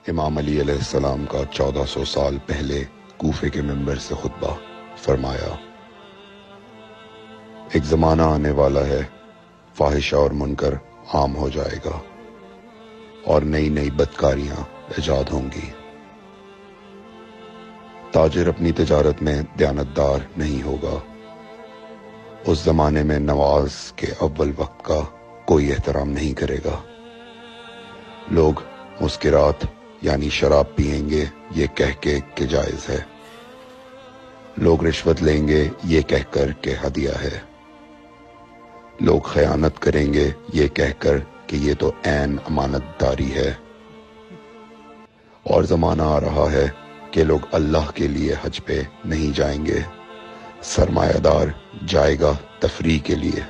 امام علی علیہ السلام کا 1400 سال پہلے کوفے کے منبر سے خطبہ فرمایا، ایک زمانہ آنے والا ہے، فاحشہ اور منکر عام ہو جائے گا اور نئی نئی بدکاریاں ایجاد ہوں گی۔ تاجر اپنی تجارت میں دیانتدار نہیں ہوگا۔ اس زمانے میں نماز کے اول وقت کا کوئی احترام نہیں کرے گا۔ لوگ مسکرات یعنی شراب پئیں گے یہ کہہ کے کہ جائز ہے۔ لوگ رشوت لیں گے یہ کہہ کر کہ ہدیہ ہے۔ لوگ خیانت کریں گے یہ کہہ کر کہ یہ تو عین امانت داری ہے۔ اور زمانہ آ رہا ہے کہ لوگ اللہ کے لیے حج پہ نہیں جائیں گے، سرمایہ دار جائے گا تفریح کے لیے،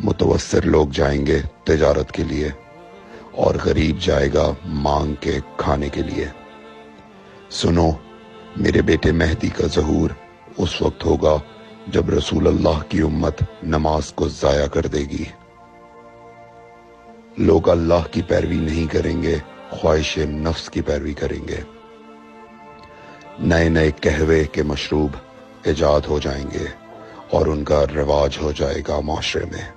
متوسر لوگ جائیں گے تجارت کے لیے، اور غریب جائے گا مانگ کے کھانے کے لیے۔ سنو، میرے بیٹے مہدی کا ظہور اس وقت ہوگا جب رسول اللہ کی امت نماز کو ضائع کر دے گی۔ لوگ اللہ کی پیروی نہیں کریں گے، خواہش نفس کی پیروی کریں گے۔ نئے نئے قہوے کے مشروب ایجاد ہو جائیں گے اور ان کا رواج ہو جائے گا معاشرے میں،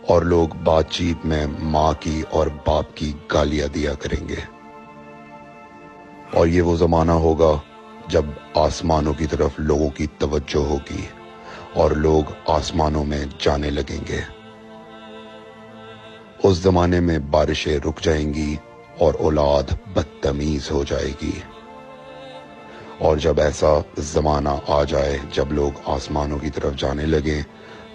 اور لوگ بات چیت میں ماں کی اور باپ کی گالیاں دیا کریں گے۔ اور یہ وہ زمانہ ہوگا جب آسمانوں کی طرف لوگوں کی توجہ ہوگی اور لوگ آسمانوں میں جانے لگیں گے۔ اس زمانے میں بارشیں رک جائیں گی اور اولاد بدتمیز ہو جائے گی۔ اور جب ایسا زمانہ آ جائے جب لوگ آسمانوں کی طرف جانے لگیں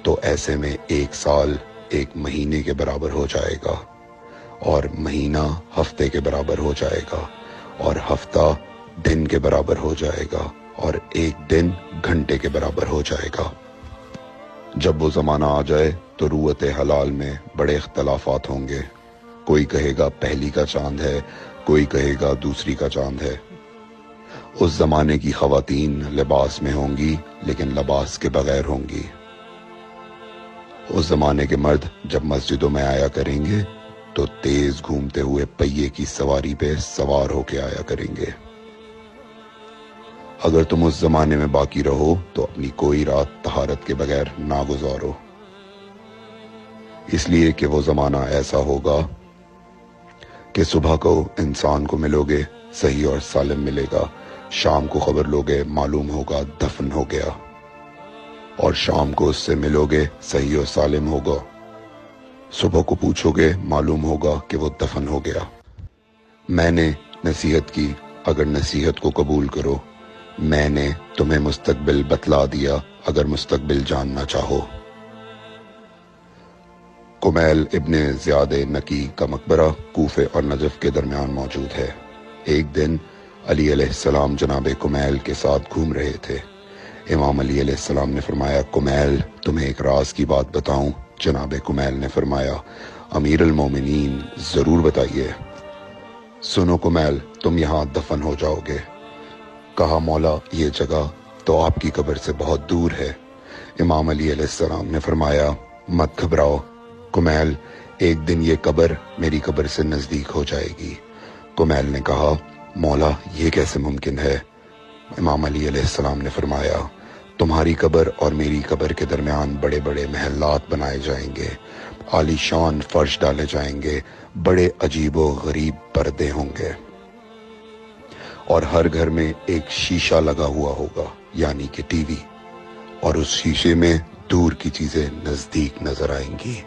تو ایسے میں ایک سال ایک مہینے کے برابر ہو جائے گا، اور مہینہ ہفتے کے برابر ہو جائے گا، اور ہفتہ دن کے برابر ہو جائے گا، اور ایک دن گھنٹے کے برابر ہو جائے گا۔ جب وہ زمانہ آ جائے تو روت حلال میں بڑے اختلافات ہوں گے۔ کوئی کہے گا پہلی کا چاند ہے، کوئی کہے گا دوسری کا چاند ہے۔ اس زمانے کی خواتین لباس میں ہوں گی لیکن لباس کے بغیر ہوں گی۔ اس زمانے کے مرد جب مسجدوں میں آیا کریں گے تو تیز گھومتے ہوئے پہیے کی سواری پہ سوار ہو کے آیا کریں گے۔ اگر تم اس زمانے میں باقی رہو تو اپنی کوئی رات طہارت کے بغیر نہ گزارو، اس لیے کہ وہ زمانہ ایسا ہوگا کہ صبح کو انسان کو ملو گے صحیح اور سالم ملے گا، شام کو خبر لوگے معلوم ہوگا دفن ہو گیا، اور شام کو اس سے ملو گے صحیح اور سالم ہوگا، صبح کو پوچھو گے معلوم ہوگا کہ وہ دفن ہو گیا۔ میں نے نصیحت کی، اگر نصیحت کو قبول کرو، میں نے تمہیں مستقبل بتلا دیا اگر مستقبل جاننا چاہو۔ کمیل ابن زیاد نکی کا مقبرہ کوفے اور نجف کے درمیان موجود ہے۔ ایک دن علی علیہ السلام جناب کمیل کے ساتھ گھوم رہے تھے۔ امام علی علیہ السلام نے فرمایا، کمیل تمہیں ایک راز کی بات بتاؤں؟ جناب کمیل نے فرمایا، امیر المومنین ضرور بتائیے۔ سنو کمیل، تم یہاں دفن ہو جاؤ گے۔ کہا، مولا یہ جگہ تو آپ کی قبر سے بہت دور ہے۔ امام علی علیہ السلام نے فرمایا، مت گھبراؤ کمیل، ایک دن یہ قبر میری قبر سے نزدیک ہو جائے گی۔ کمیل نے کہا، مولا یہ کیسے ممکن ہے؟ امام علی علیہ السلام نے فرمایا، تمہاری قبر اور میری قبر کے درمیان بڑے بڑے محلات بنائے جائیں گے، عالی شان فرش ڈالے جائیں گے، بڑے عجیب و غریب پردے ہوں گے، اور ہر گھر میں ایک شیشہ لگا ہوا ہوگا یعنی کہ ٹی وی، اور اس شیشے میں دور کی چیزیں نزدیک نظر آئیں گی۔